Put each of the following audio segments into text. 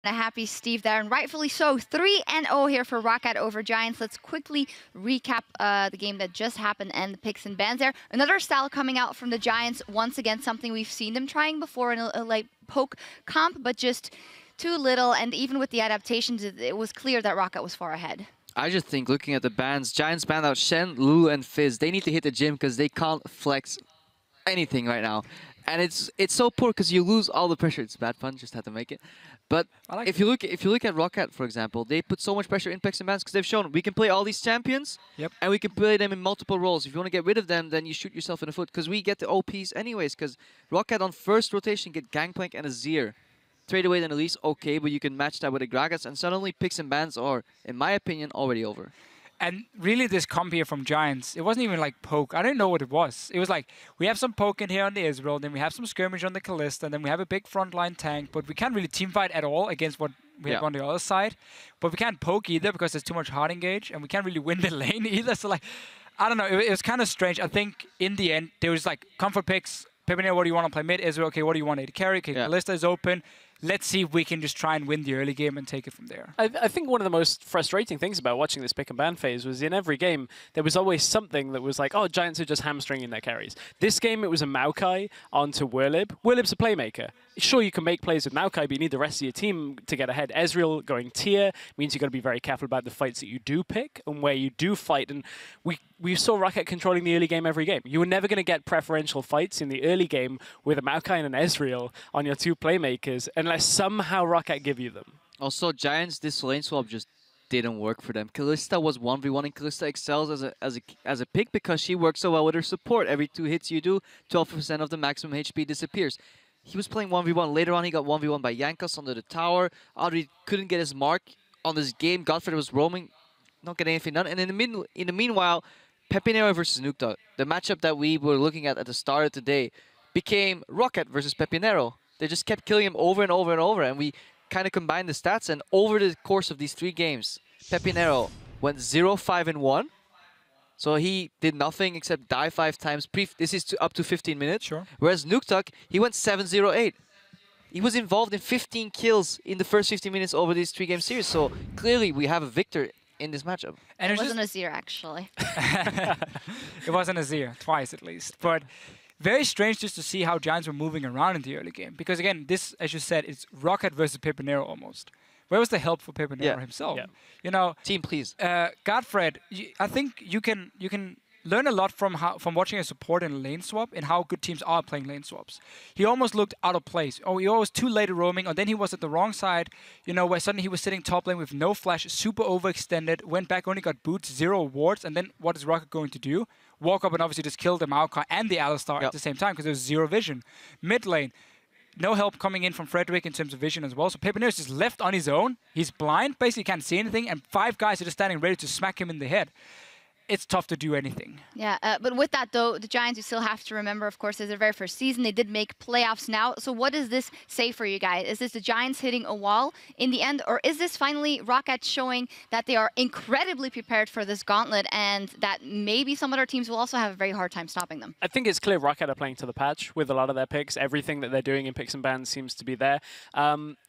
A happy Steve there, and rightfully so. 3-0 here for ROCCAT over Giants. Let's quickly recap the game that just happened and the picks and bans there. Another style coming out from the Giants. Once again, something we've seen them trying before in a like poke comp, but just too little. And even with the adaptations, it was clear that ROCCAT was far ahead. I just think looking at the bans, Giants banned out Shen, Lulu, and Fizz. They need to hit the gym because they can't flex anything right now. And it's so poor because you lose all the pressure. It's bad fun, just had to make it. But like if you look at ROCCAT, for example, they put so much pressure in picks and bans because they've shown we can play all these champions, and we can play them in multiple roles. If you want to get rid of them, then you shoot yourself in the foot because we get the OPs anyways. Because ROCCAT on first rotation get Gangplank and a Azir. Trade away then at least okay, but you can match that with a Gragas, and suddenly picks and bans are, in my opinion, already over. And really, this comp here from Giants, it wasn't even like poke. I didn't know what it was. It was like, we have some poke in here on the Israel, then we have some skirmish on the Kalista, and then we have a big frontline tank, but we can't really teamfight at all against what we have on the other side. But we can't poke either because there's too much hard engage, and we can't really win the lane either. So like, I don't know, it was kind of strange. I think in the end, there was like comfort picks. Pepinero, what do you want to play mid? Israel, okay, what do you want to carry? Okay, Kalista is open. Let's see if we can just try and win the early game and take it from there. I think one of the most frustrating things about watching this pick and ban phase was in every game, there was always something that was like, oh, Giants are just hamstringing their carries. This game, it was a Maokai onto Wirlib. Wirlib's a playmaker. Sure, you can make plays with Maokai, but you need the rest of your team to get ahead. Ezreal going tier means you've got to be very careful about the fights that you do pick and where you do fight. And we saw ROCCAT controlling the early game every game. You were never going to get preferential fights in the early game with a Maokai and an Ezreal on your two playmakers unless somehow ROCCAT give you them. Also, Giants, this lane swap just didn't work for them. Kalista was 1v1, and Kalista excels as a pick because she works so well with her support. Every 2 hits you do, 12% of the maximum HP disappears. He was playing 1v1. Later on, he got 1v1 by Yankas under the tower. Audrey couldn't get his mark on this game. Godfrey was roaming, not getting anything done. And in the meanwhile, Pepinero versus Nukta, the matchup that we were looking at the start of today, became ROCCAT versus Pepinero. They just kept killing him over and over and over, and we kind of combined the stats. And over the course of these 3 games, Pepinero went 0-5-1. So he did nothing except die 5 times. This is up to 15 minutes. Sure. Whereas Nuktak, he went 7-0-8. He was involved in 15 kills in the first 15 minutes over this 3-game series. So clearly we have a victor in this matchup. And it wasn't Azir, actually. It wasn't Azir, twice at least. But very strange just to see how Giants were moving around in the early game. Because again, this, as you said, it's ROCCAT versus Pepinero almost. Where was the help for Pepinero himself? You know, team, please. Godfred, I think you can learn a lot from watching a support in a lane swap and how good teams are playing lane swaps. He almost looked out of place. Oh, he was too late roaming, or then he was at the wrong side. You know, where suddenly he was sitting top lane with no flash, super overextended, went back, only got boots, 0 wards, and then what is ROCCAT going to do? Walk up and obviously just kill the Maokai and the Alistar at the same time because there's 0 vision. Mid lane, no help coming in from Frederick in terms of vision as well. So Pepinero is just left on his own. He's blind, basically can't see anything, and 5 guys are just standing ready to smack him in the head. It's tough to do anything. Yeah, but with that, though, the Giants, you still have to remember, of course, is their very first season. They did make playoffs now. So what does this say for you guys? Is this the Giants hitting a wall in the end? Or is this finally ROCCAT showing that they are incredibly prepared for this gauntlet and that maybe some other teams will also have a very hard time stopping them? I think it's clear ROCCAT are playing to the patch with a lot of their picks. Everything that they're doing in picks and bans seems to be there.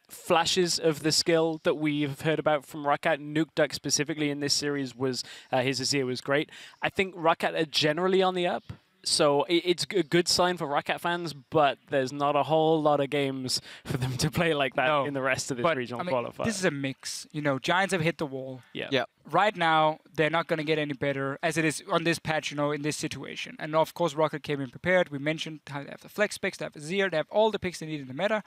Flashes of the skill that we've heard about from ROCCAT. Nukeduck specifically in this series was, his Azir was great. I think ROCCAT are generally on the up, so it's a good sign for ROCCAT fans, but there's not a whole lot of games for them to play like that in the rest of this regional qualifier. This is a mix. You know, Giants have hit the wall. Yeah. Right now, they're not going to get any better as it is on this patch, you know, in this situation. And of course, ROCCAT came in prepared. We mentioned how they have the flex picks, they have Azir, they have all the picks they need in the meta.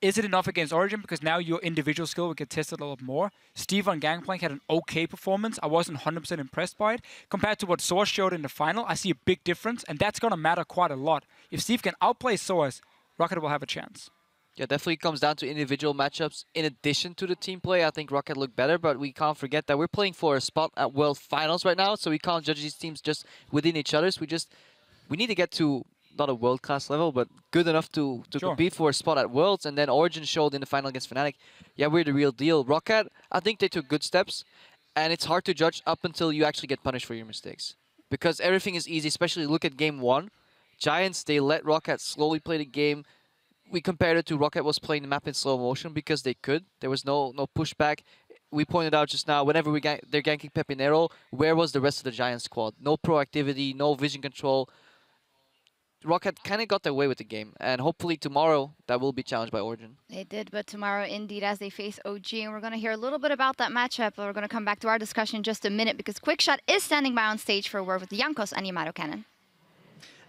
Is it enough against Origin? Because now your individual skill will get tested a lot more. Steve on Gangplank had an okay performance. I wasn't 100% impressed by it. Compared to what Source showed in the final, I see a big difference, and that's going to matter quite a lot. If Steve can outplay Source, ROCCAT will have a chance. Yeah, definitely comes down to individual matchups. In addition to the team play, I think ROCCAT looked better, but we can't forget that we're playing for a spot at World Finals right now, so we can't judge these teams just within each other. We need to get to not a world-class level, but good enough to compete for a spot at Worlds. And then Origin showed in the final against Fnatic, yeah, we're the real deal. ROCCAT, I think they took good steps, and it's hard to judge up until you actually get punished for your mistakes. Because everything is easy, especially look at game 1. Giants, they let ROCCAT slowly play the game, we compared it to ROCCAT was playing the map in slow motion because they could. There was no pushback. We pointed out just now, whenever they're ganking Pepinero, where was the rest of the Giant squad? No proactivity, no vision control. ROCCAT kind of got their way with the game, and hopefully tomorrow that will be challenged by Origin. They did, but tomorrow indeed as they face OG, and we're going to hear a little bit about that matchup, but we're going to come back to our discussion in just a minute because Quickshot is standing by on stage for a word with Jankos and Yamato Cannon.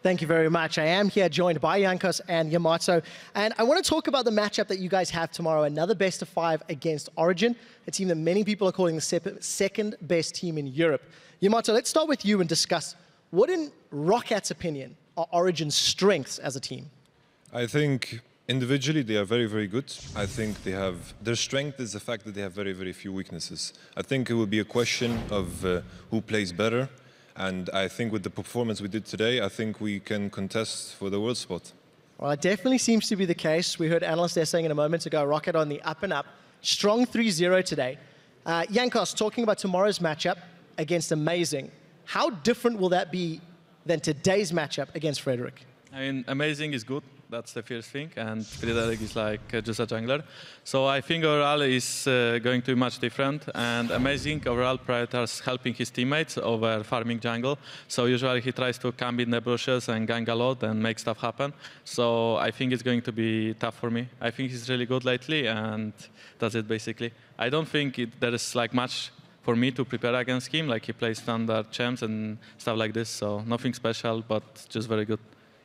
Thank you very much. I am here joined by Jankos and Yamato, and I want to talk about the matchup that you guys have tomorrow, another best of 5 against Origin, a team that many people are calling the second best team in Europe. Yamato, let's start with you and discuss what, in ROCCAT's opinion, are Origin's strengths as a team? I think individually they are very, very good. I think they have, their strength is the fact that they have very, very few weaknesses. I think it will be a question of who plays better. And I think with the performance we did today, I think we can contest for the world spot. Well, it definitely seems to be the case. We heard analysts there saying in a moment ago, ROCCAT on the up and up. Strong 3-0 today. Jankos, talking about tomorrow's matchup against Amazing, how different will that be than today's matchup against Frederick? I mean, Amazing is good. That's the first thing. And Frederick is like just a jungler. So I think overall is going to be much different. And Amazing overall prioritizes helping his teammates over farming jungle. So usually he tries to camp in the bushes and gang a lot and make stuff happen. So I think it's going to be tough for me. I think he's really good lately, and that's it basically. I don't think there is like much for me to prepare against him. Like he plays standard champs and stuff like this. So nothing special, but just very good.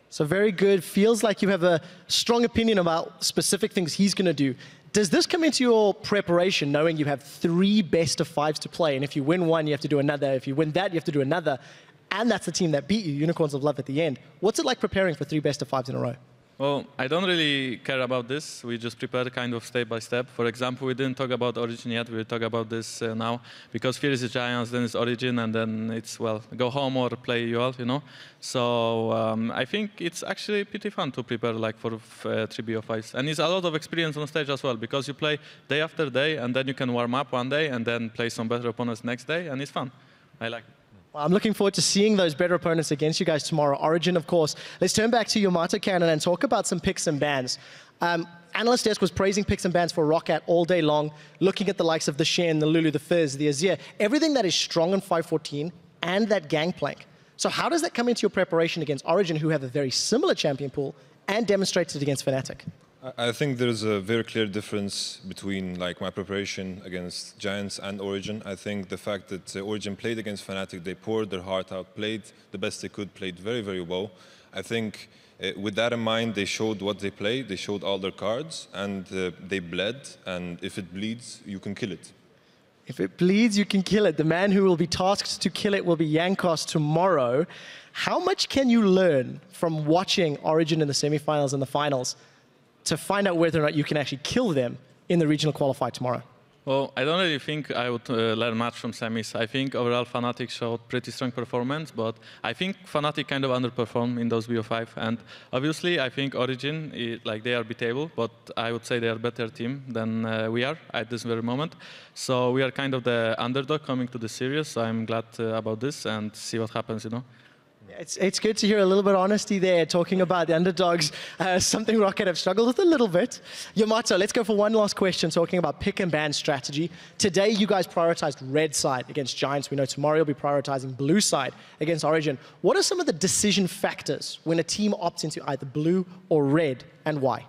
So very good. Feels like you have a strong opinion about specific things he's going to do. Does this come into your preparation, knowing you have 3 best of 5s to play, and if you win one, you have to do another. If you win that, you have to do another. And that's the team that beat you, Unicorns of Love at the end. What's it like preparing for 3 best of 5s in a row? Well, I don't really care about this. We just prepare kind of step by step. For example, we didn't talk about Origin yet. We'll talk about this now. Because first is Giants, then it's Origin, and then it's, well, go home or play UL, you know. So I think it's actually pretty fun to prepare like for 3 BO5s. And it's a lot of experience on stage as well, because you play day after day, and then you can warm up one day, and then play some better opponents next day, and it's fun. I like it. I'm looking forward to seeing those better opponents against you guys tomorrow. Origin, of course. Let's turn back to Yamato Cannon and talk about some picks and bans. Analyst Desk was praising picks and bans for ROCCAT all day long, looking at the likes of the Shen, the Lulu, the Fizz, the Azir, everything that is strong in 514 and that gangplank. So how does that come into your preparation against Origin, who have a very similar champion pool and demonstrated it against Fnatic? I think there's a very clear difference between like my preparation against Giants and Origin. I think the fact that Origin played against Fnatic, they poured their heart out, played the best they could, played very, very well. I think with that in mind, they showed what they play, they showed all their cards, and they bled, and if it bleeds, you can kill it. If it bleeds, you can kill it. The man who will be tasked to kill it will be Jankos tomorrow. How much can you learn from watching Origin in the semifinals and the finals to find out whether or not you can actually kill them in the regional qualifier tomorrow? Well, I don't really think I would learn much from semis. I think overall Fnatic showed pretty strong performance, but I think Fnatic kind of underperformed in those BO5. And obviously, I think Origin, like they are beatable, but I would say they are a better team than we are at this very moment. So we are kind of the underdog coming to the series. So I'm glad about this and see what happens, you know. It's good to hear a little bit of honesty there, talking about the underdogs, something ROCCAT have struggled with a little bit. Yamato, let's go for one last question, talking about pick and ban strategy. Today, you guys prioritized red side against Giants. We know tomorrow you'll be prioritizing blue side against Origin. What are some of the decision factors when a team opts into either blue or red, and why?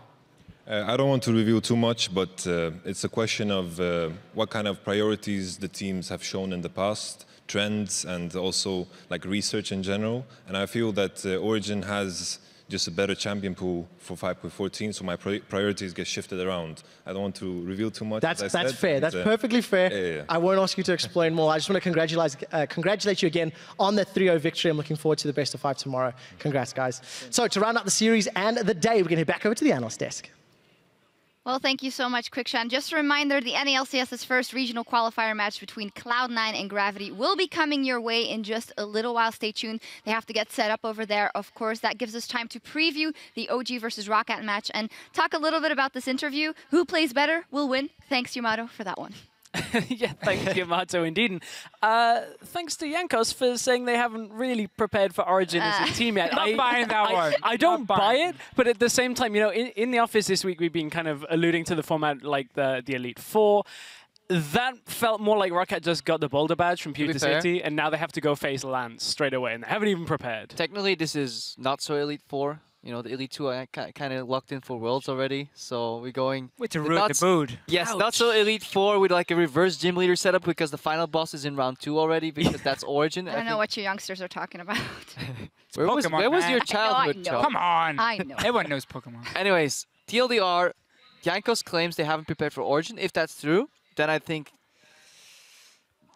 I don't want to reveal too much, but it's a question of what kind of priorities the teams have shown in the past, trends, and also like research in general. And I feel that Origin has just a better champion pool for 5.14, so my priorities get shifted around. I don't want to reveal too much. That's fair. That's perfectly fair. Yeah. I won't ask you to explain more. I just want to congratulate you again on the 3-0 victory. I'm looking forward to the best of 5 tomorrow. Congrats, guys. So to round up the series and the day, we're going to head back over to the analyst desk. Well, thank you so much, Quickshot. Just a reminder, the NALCS's first regional qualifier match between Cloud9 and Gravity will be coming your way in just a little while. Stay tuned. They have to get set up over there. Of course, that gives us time to preview the OG versus ROCCAT match and talk a little bit about this interview. Who plays better will win. Thanks, Yamato, for that one. Yeah, thank you, Mato, indeed. And, thanks to Jankos for saying they haven't really prepared for Origin as a team yet. Not buying that one. I don't Not buy buying it, but at the same time, you know, in the office this week, we've been kind of alluding to the format like the Elite Four. That felt more like ROCCAT just got the Boulder badge from Pewter City, and now they have to go face Lance straight away, and they haven't even prepared. Technically, this is not so Elite 4. You know, the Elite 2 are kind of locked in for Worlds already, so we're going... With the root, the mood. Yes, Ouch. not so Elite 4 with like a reverse gym leader setup because the final boss is in round 2 already because that's Origin. I don't know what you youngsters are talking about. Where was Pokemon, your man. childhood, I know. Chop? Come on. I know. Everyone knows Pokemon. Anyways, TLDR, Jankos claims they haven't prepared for Origin. If that's true, then I think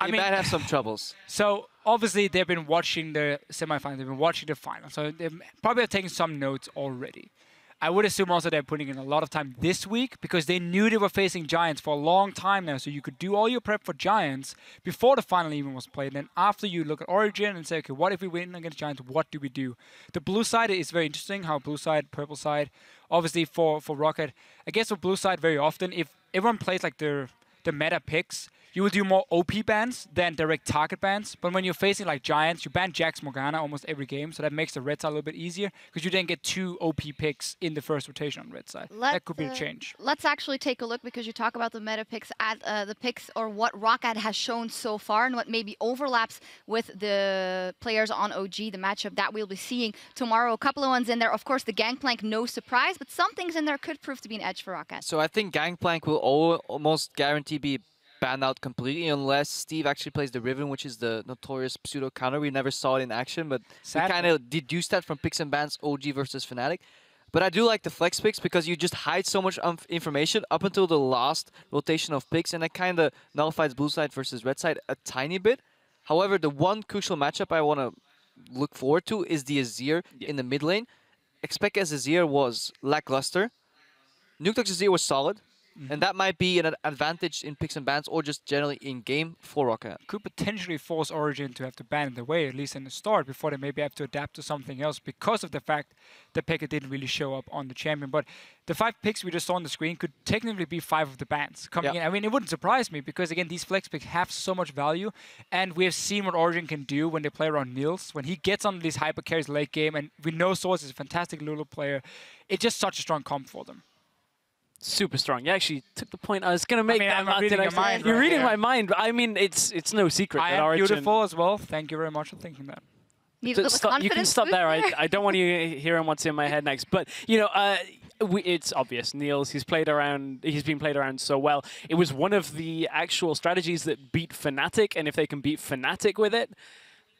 they might have some troubles. So obviously they've been watching the semifinals, they've been watching the final, so they probably have taken some notes already. I would assume also they're putting in a lot of time this week because they knew they were facing Giants for a long time now, so you could do all your prep for Giants before the final even was played. And then after you look at Origin and say, okay, what if we win against Giants? What do we do? The blue side is very interesting, how blue side, purple side, obviously for ROCCAT. I guess for blue side very often, if everyone plays like the meta picks, you will do more OP bans than direct target bans. But when you're facing like Giants, you ban Jax Morgana almost every game, so that makes the red side a little bit easier because you then get 2 OP picks in the first rotation on red side. That could be a change. Let's actually take a look because you talk about the meta picks at the picks or what ROCCAT has shown so far and what maybe overlaps with the players on OG, the matchup that we'll be seeing tomorrow. A couple of ones in there. Of course, the Gangplank, no surprise, but some things in there could prove to be an edge for ROCCAT. So I think Gangplank will almost guarantee be banned out completely unless Steve actually plays the Riven, which is the notorious pseudo counter. We never saw it in action, but we kind of deduced that from picks and bans OG versus Fnatic. But I do like the flex picks because you just hide so much information up until the last rotation of picks, and that kind of nullifies blue side versus red side a tiny bit. However, the one crucial matchup I want to look forward to is the Azir in the mid lane. Expect as Azir was lackluster. Nuketox Azir was solid. And that might be an advantage in picks and bans or just generally in-game for ROCCAT. Could potentially force Origin to have to ban it away, at least in the start, before they maybe have to adapt to something else because of the fact that Pekka didn't really show up on the champion. But the 5 picks we just saw on the screen could technically be 5 of the bans coming in. I mean, it wouldn't surprise me because, again, these flex picks have so much value. And we have seen what Origin can do when they play around Nils. When he gets on these hyper carries late game, and we know Source is a fantastic Lulu player, it's just such a strong comp for them. Super strong. You actually took the point I was going to make. I'm reading your mind. You're reading my mind. I mean, it's no secret I that am Origin... beautiful as well. Thank you very much for thinking that. Need a little You can stop there. I don't want you hearing what's in my head next. But, you know, it's obvious. Niels, he's been played around so well. It was one of the actual strategies that beat Fnatic, and if they can beat Fnatic with it,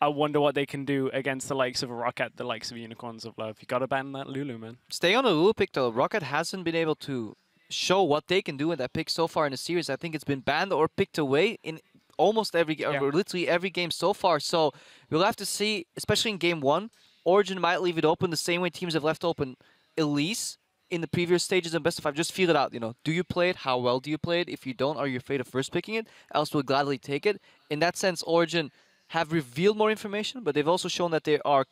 I wonder what they can do against the likes of ROCCAT, the likes of Unicorns of Love. You got to ban that Lulu, man. Stay on the Lulu pick, though. ROCCAT hasn't been able to show what they can do in that pick so far in the series. I think it's been banned or picked away in almost every game, or literally every game so far. So we'll have to see, especially in game 1, Origin might leave it open the same way teams have left open Elise in the previous stages of best of 5. Just feel it out, you know. Do you play it? How well do you play it? If you don't, are you afraid of first picking it? Else we'll gladly take it. In that sense, Origin have revealed more information, but they've also shown that they are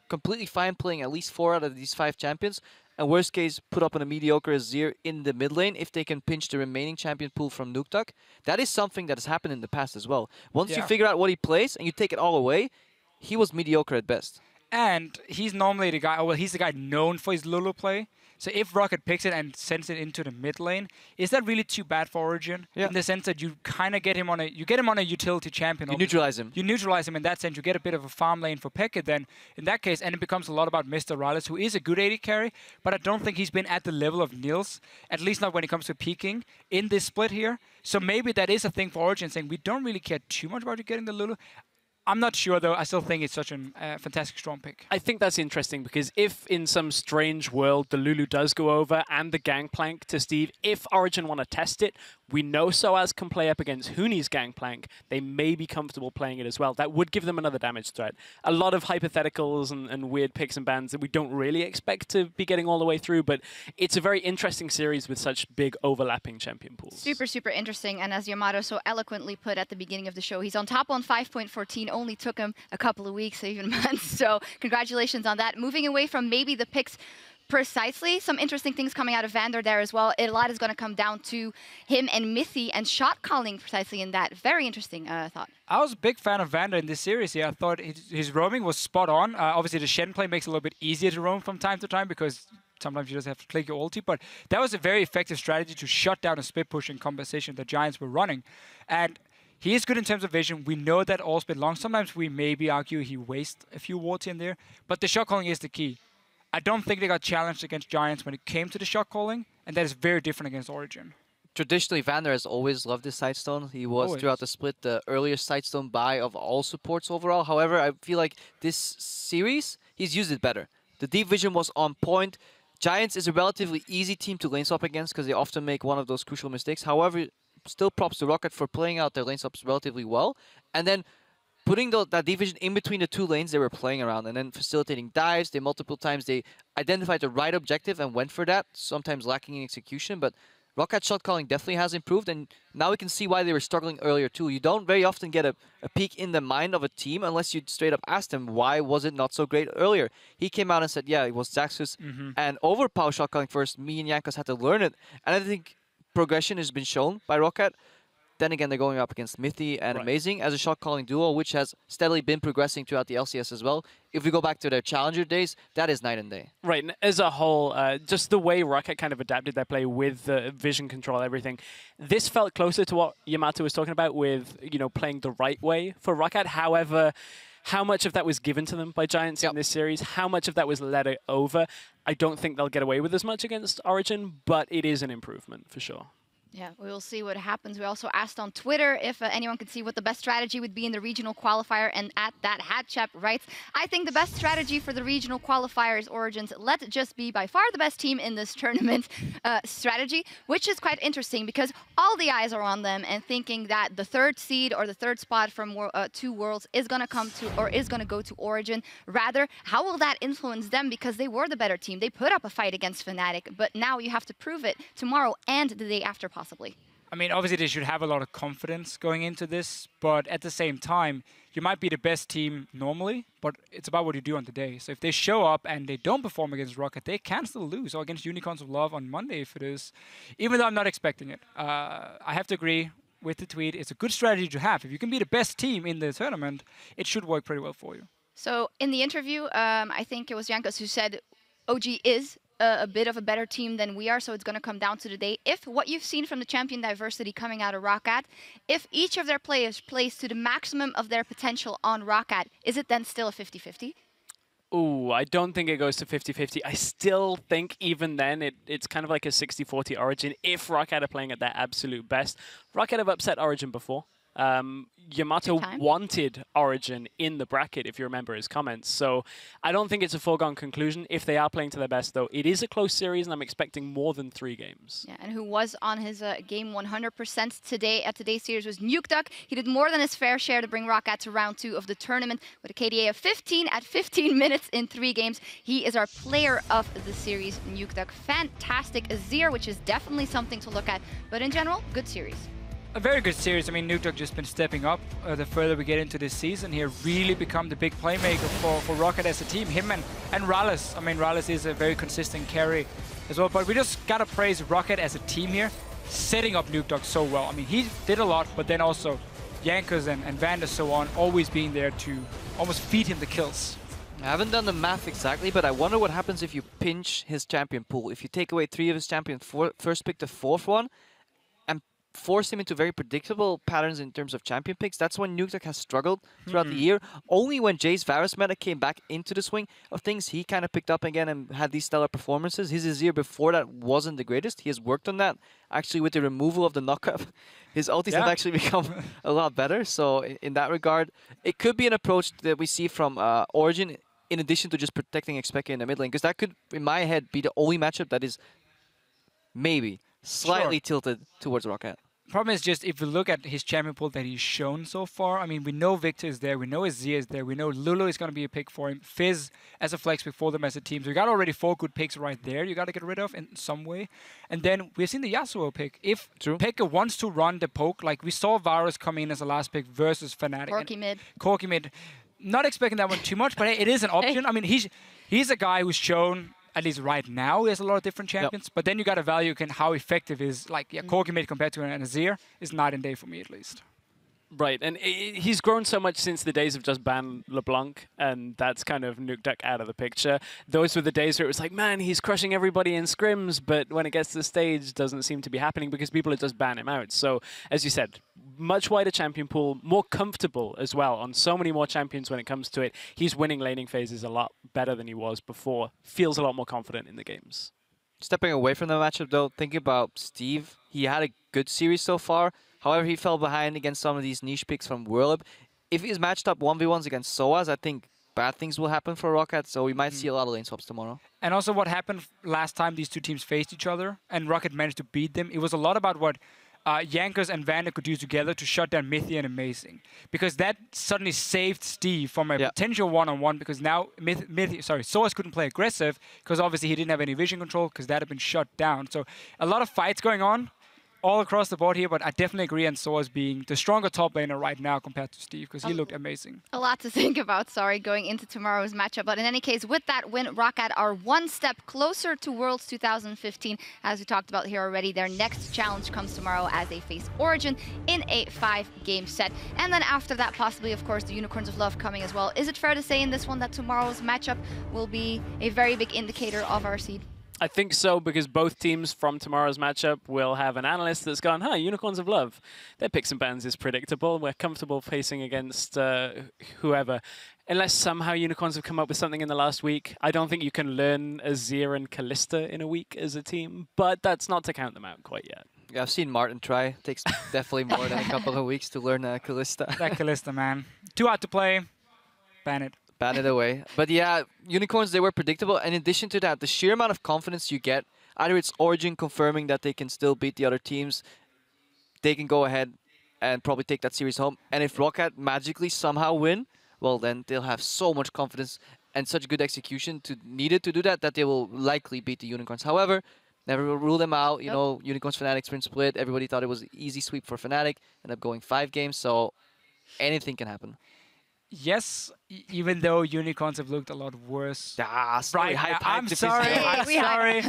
completely fine playing at least 4 out of these 5 champions. And worst case, put up on a mediocre Azir in the mid lane if they can pinch the remaining champion pool from Nuketox. That is something that has happened in the past as well. Once you figure out what he plays and you take it all away, he was mediocre at best. And he's normally the guy, he's the guy known for his Lulu play. So if ROCCAT picks it and sends it into the mid lane, is that really too bad for Origin? In the sense that you kind of get him on a utility champion. You neutralize him. You neutralize him in that sense. You get a bit of a farm lane for Pekka then in that case, and it becomes a lot about Mr. Rallis, who is a good AD carry, but I don't think he's been at the level of Nils, at least not when it comes to peaking in this split here. So maybe that is a thing for Origin, saying we don't really care too much about you getting the Lulu. I'm not sure, though. I still think it's such a fantastic strong pick. I think that's interesting because if in some strange world the Lulu does go over and the Gangplank to Steve, if Origin want to test it, we know Soaz can play up against Huni's Gangplank. They may be comfortable playing it as well. That would give them another damage threat. A lot of hypotheticals and weird picks and bans that we don't really expect to be getting all the way through, but it's a very interesting series with such big overlapping champion pools. Super, super interesting. And as Yamato so eloquently put at the beginning of the show, he's on top on 5.14. Only took him a couple of weeks, even months. So congratulations on that. Moving away from maybe the picks Precisely. Some interesting things coming out of Vander there as well. A lot is going to come down to him and Mithy and shot calling precisely in that. Very interesting thought. I was a big fan of Vander in this series here. I thought his roaming was spot on. Obviously, the Shen play makes it a little bit easier to roam from time to time because sometimes you just have to click your ulti. But that was a very effective strategy to shut down a split pushing composition the Giants were running. And he is good in terms of vision. We know that all split long. Sometimes we maybe argue he wastes a few wards in there. But the shot calling is the key. I don't think they got challenged against Giants when it came to the shot calling, and that is very different against Origin. Traditionally, Vander has always loved his sidestone. He was, throughout the split, the earliest sidestone buy of all supports overall. However, I feel like this series, he's used it better. The deep vision was on point. Giants is a relatively easy team to lane swap against because they often make one of those crucial mistakes. However, still props to ROCCAT for playing out their lane swaps relatively well. And then putting that division in between the two lanes they were playing around and then facilitating dives. They multiple times they identified the right objective and went for that, sometimes lacking in execution. But ROCCAT shot calling definitely has improved, and now we can see why they were struggling earlier too. You don't very often get a peek in the mind of a team unless you straight up ask them why was it not so great earlier. He came out and said, yeah, it was Zaxus and overpower shot calling first. Me and Jankos had to learn it. And I think progression has been shown by ROCCAT. Then again, they're going up against Mithy and Amazing as a shot-calling duo, which has steadily been progressing throughout the LCS as well. If we go back to their Challenger days, that is night and day. Right, and as a whole, just the way ROCCAT kind of adapted their play with the vision control, everything, this felt closer to what Yamato was talking about with, you know, playing the right way for ROCCAT. However, how much of that was given to them by Giants in this series, how much of that was let over, I don't think they'll get away with as much against Origin, but it is an improvement for sure. Yeah, we will see what happens. We also asked on Twitter if anyone could see what the best strategy would be in the regional qualifier, and at that, Hatchap writes, I think the best strategy for the regional qualifier is Origins. Let just be by far the best team in this tournament strategy, which is quite interesting because all the eyes are on them and thinking that the third seed or the third spot from two Worlds is going to come to, or is going to go to Origin. Rather, how will that influence them because they were the better team? They put up a fight against Fnatic, but now you have to prove it tomorrow and the day after possibly. I mean, obviously they should have a lot of confidence going into this, but at the same time, you might be the best team normally, but it's about what you do on the day. So if they show up and they don't perform against ROCCAT, they can still lose, or against Unicorns of Love on Monday if it is, even though I'm not expecting it. I have to agree with the tweet. It's a good strategy to have. If you can be the best team in the tournament, it should work pretty well for you. So in the interview, I think it was Jankos who said OG is a bit of a better team than we are, so it's going to come down to the day. If what you've seen from the champion diversity coming out of ROCCAT, if each of their players plays to the maximum of their potential on ROCCAT, is it then still a 50-50? Ooh, I don't think it goes to 50-50. I still think even then it's kind of like a 60-40 Origin if ROCCAT are playing at their absolute best. ROCCAT have upset Origin before. Yamato wanted Origin in the bracket, if you remember his comments. So I don't think it's a foregone conclusion. If they are playing to their best, though, it is a close series, and I'm expecting more than 3 games. Yeah, and who was on his game 100% today at today's series was Nukeduck. He did more than his fair share to bring ROCCAT to round 2 of the tournament with a KDA of 15 at 15 minutes in 3 games. He is our player of the series, Nukeduck. Fantastic Azir, which is definitely something to look at. But in general, good series. A very good series. I mean, Nukeduck just been stepping up the further we get into this season here. Really become the big playmaker for ROCCAT as a team. Him and Rallis. I mean, Rallis is a very consistent carry as well. But we just got to praise ROCCAT as a team here, setting up Nukeduck so well. I mean, he did a lot, but then also Jankos and Vander so on, always being there to almost feed him the kills. I haven't done the math exactly, but I wonder what happens if you pinch his champion pool. If you take away 3 of his champions, first pick the 4th one, force him into very predictable patterns in terms of champion picks. That's when Nukeduck has struggled throughout the year. Only when Jay's Varus meta came back into the swing of things, he kind of picked up again and had these stellar performances. His Azir before that wasn't the greatest. He has worked on that. Actually, with the removal of the knockup, his ultis have actually become a lot better. So in that regard, it could be an approach that we see from Origin in addition to just protecting Xpeke in the mid lane. Because that could, in my head, be the only matchup that is maybe slightly tilted towards ROCCAT. Problem is just if we look at his champion pool that he's shown so far, I mean, we know Victor is there, we know Azir is there, we know Lulu is going to be a pick for him, Fizz as a flex pick for them as a team. So you got already 4 good picks right there you got to get rid of in some way. And then we've seen the Yasuo pick. If Pekka wants to run the poke, like we saw Varus come in as a last pick versus Fnatic. Corki mid. Not expecting that one too much, but hey, it is an option. I mean, he's a guy who's shown at least right now, he has a lot of different champions. But then you got to value how effective is, like, Corki mid compared to an Azir is night and day for me, at least. Right, and he's grown so much since the days of just ban LeBlanc, and that's kind of Nukeduck out of the picture. Those were the days where it was like, man, he's crushing everybody in scrims, but when it gets to the stage, doesn't seem to be happening because people are just ban him out. So, as you said, much wider champion pool, more comfortable as well on so many more champions when it comes to it. He's winning laning phases a lot better than he was before. Feels a lot more confident in the games. Stepping away from the matchup, though, thinking about Steve, he had a good series so far. However, he fell behind against some of these niche picks from World. If he's matched up 1v1s against SOAS, I think bad things will happen for ROCCAT, so we might see a lot of lane swaps tomorrow. And also what happened last time these two teams faced each other and ROCCAT managed to beat them, it was a lot about what Jankers and Vander could do together to shut down Mythi and Amazing. Because that suddenly saved Steve from a potential one-on-one, because now SOAS couldn't play aggressive because obviously he didn't have any vision control because that had been shut down. So a lot of fights going on all across the board here, but I definitely agree on SOAS being the stronger top laner right now compared to Steve, because he looked amazing. A lot to think about, sorry, going into tomorrow's matchup. But in any case, with that win, ROCCAT are one step closer to Worlds 2015. As we talked about here already, their next challenge comes tomorrow as they face Origin in a 5-game set. And then after that, possibly, of course, the Unicorns of Love coming as well. Is it fair to say in this one that tomorrow's matchup will be a very big indicator of our seed? I think so, because both teams from tomorrow's matchup will have an analyst that's gone, Unicorns of Love. Their picks and bans is predictable. We're comfortable facing against whoever. Unless somehow Unicorns have come up with something in the last week. I don't think you can learn Azir and Kalista in a week as a team, but that's not to count them out quite yet. Yeah, I've seen Martin try. Takes definitely more than a couple of weeks to learn Kalista. That Kalista, man. Too hard to play. Ban it. Ban it away. But yeah, Unicorns, they were predictable. And in addition to that, the sheer amount of confidence you get, either it's Origin confirming that they can still beat the other teams, they can go ahead and probably take that series home. And if ROCCAT magically somehow win, well, then they'll have so much confidence and such good execution needed to do that they will likely beat the Unicorns. However, never rule them out. You know, Unicorns Fnatic sprint split. Everybody thought it was an easy sweep for Fnatic. Ended up going 5 games, so anything can happen. Yes, even though Unicorns have looked a lot worse. Right, I'm sorry. I'm sorry.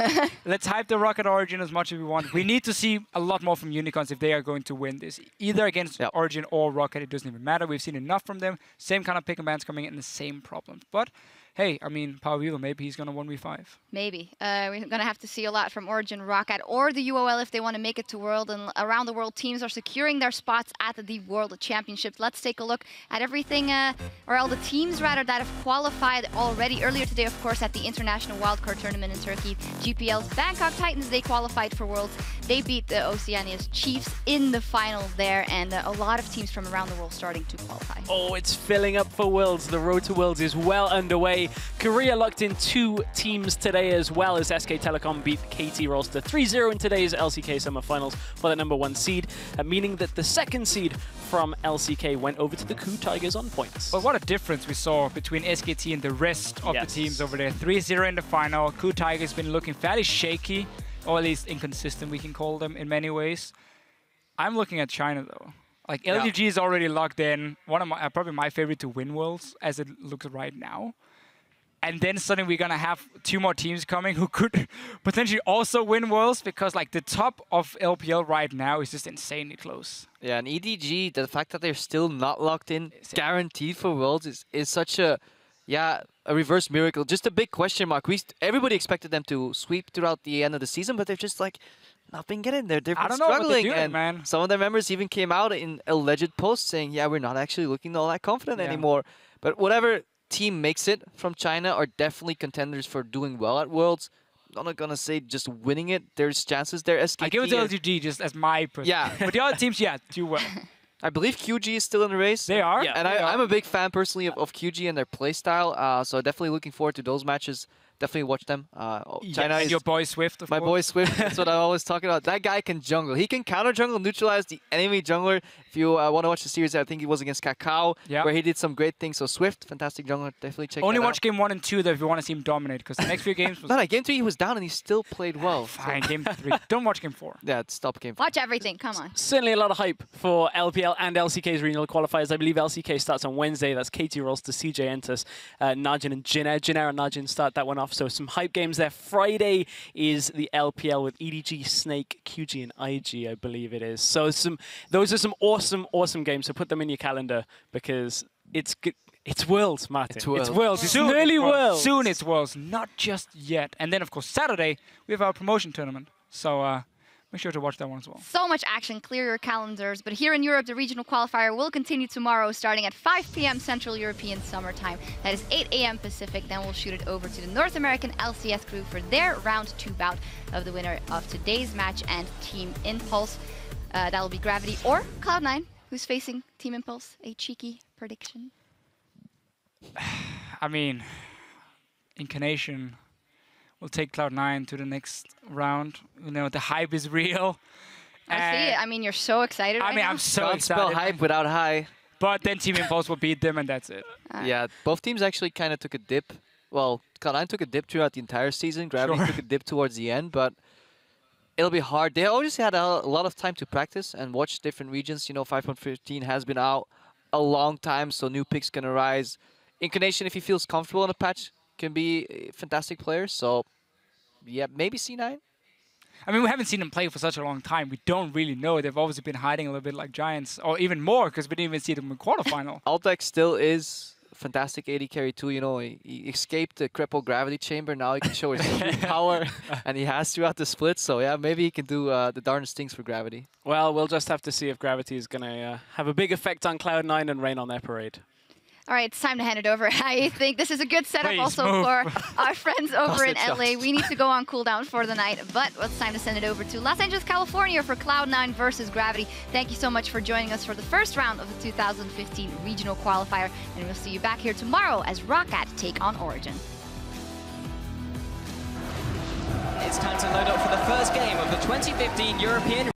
Let's hype the ROCCAT Origin as much as we want. We need to see a lot more from Unicorns if they are going to win this. Either against Origin or ROCCAT, it doesn't even matter. We've seen enough from them. Same kind of pick and bans coming in, the same problems. But hey, I mean, Power Wheeler, maybe he's going to 1v5. Maybe. We're going to have to see a lot from Origin, ROCCAT, or the UOL if they want to make it to World. And around the world, teams are securing their spots at the World Championships. Let's take a look at everything, or all the teams, rather, that have qualified already. Earlier today, of course, at the International Wildcard Tournament in Turkey, GPL's Bangkok Titans, they qualified for Worlds. They beat the Oceania's Chiefs in the final there, and a lot of teams from around the world starting to qualify. Oh, it's filling up for Worlds. The road to Worlds is well underway. Korea locked in 2 teams today, as well as SK Telecom beat KT Rolster 3-0 in today's LCK Summer Finals for the #1 seed, meaning that the 2nd seed from LCK went over to the KOO Tigers on points. But what a difference we saw between SKT and the rest of the teams over there. 3-0 in the final. KOO Tigers been looking fairly shaky, or at least inconsistent, we can call them in many ways. I'm looking at China, though. Like, LGG is already locked in. One of my, probably my favorite to win Worlds, as it looks right now. And then suddenly we're going to have 2 more teams coming who could potentially also win Worlds, because like the top of LPL right now is just insanely close. Yeah, and EDG, the fact that they're still not locked in, guaranteed for Worlds is such a, a reverse miracle. Just a big question mark. Everybody expected them to sweep throughout the end of the season, but they've just like not been getting there. They've been struggling. Doing, and man. Some of their members even came out in alleged posts saying, yeah, we're not actually looking all that confident anymore. But whatever team makes it from China are definitely contenders for doing well at Worlds. I'm not gonna say just winning it. There's chances there. SKT, I give it to LGG just as my person. Yeah. But the other teams, do well. I believe QG is still in the race. They are. Yeah, and I'm a big fan personally of QG and their playstyle. So definitely looking forward to those matches. Definitely watch them. China is your boy Swift, of course. My boy Swift, that's what I always talk about. That guy can jungle. He can counter jungle, neutralize the enemy jungler. If you want to watch the series, I think it was against Kakao, where he did some great things. So Swift, fantastic jungler. Definitely check Only that watch out. game 1 and 2 though if you want to see him dominate, because the next few games was... No, game 3 he was down and he still played well. Fine, game 3. Don't watch game 4. Yeah, stop game 4. Watch everything, come on. Certainly a lot of hype for LPL and LCK's regional qualifiers. I believe LCK starts on Wednesday. That's KT Rolster, CJ Entus, Najin and Jinair. Jinair and Najin start that one off. off. So some hype games there. Friday is the LPL with EDG, Snake, QG, and IG, I believe it is. So those are some awesome games. So put them in your calendar because it's good. It's Worlds, Martin. It's Worlds. It's Worlds. It's Soon nearly Worlds. Soon it's Worlds, not just yet. And then, of course, Saturday, we have our promotion tournament. So make sure to watch that one as well. So much action, clear your calendars. But here in Europe, the regional qualifier will continue tomorrow, starting at 5 p.m. Central European Summer Time. That is 8 a.m. Pacific. Then we'll shoot it over to the North American LCS crew for their round 2 bout of the winner of today's match and Team Impulse. That will be Gravity or Cloud9, who's facing Team Impulse. A cheeky prediction. I mean, Incarnation will take Cloud9 to the next round. You know, the hype is real. I see it. I mean, you're so excited right now. I'm so Can't spell excited. hype without high. But then Team Impulse will beat them, and that's it. Yeah, both teams actually kind of took a dip. Well, Cloud9 took a dip throughout the entire season. Gravity took a dip towards the end, but it'll be hard. They always had a lot of time to practice and watch different regions. You know, 5.15 has been out a long time, so new picks can arise. Incarnation, if he feels comfortable in a patch, can be a fantastic player. So, yeah, maybe C9. I mean, we haven't seen them play for such a long time. We don't really know. They've obviously been hiding a little bit like Giants, or even more, because we didn't even see them in quarterfinal. Altex still is fantastic AD carry too. You know, he escaped the crippled gravity chamber. Now he can show his true power, and he has throughout the split. So yeah, maybe he can do the darndest things for Gravity. Well, we'll just have to see if Gravity is going to have a big effect on Cloud9 and rain on their parade. All right, it's time to hand it over. I think this is a good setup Please also move. for our friends over in Busted LA. shots. We need to go on cooldown for the night, but it's time to send it over to Los Angeles, California for Cloud9 versus Gravity. Thank you so much for joining us for the first round of the 2015 regional qualifier, and we'll see you back here tomorrow as ROCCAT take on Origin. It's time to load up for the first game of the 2015 European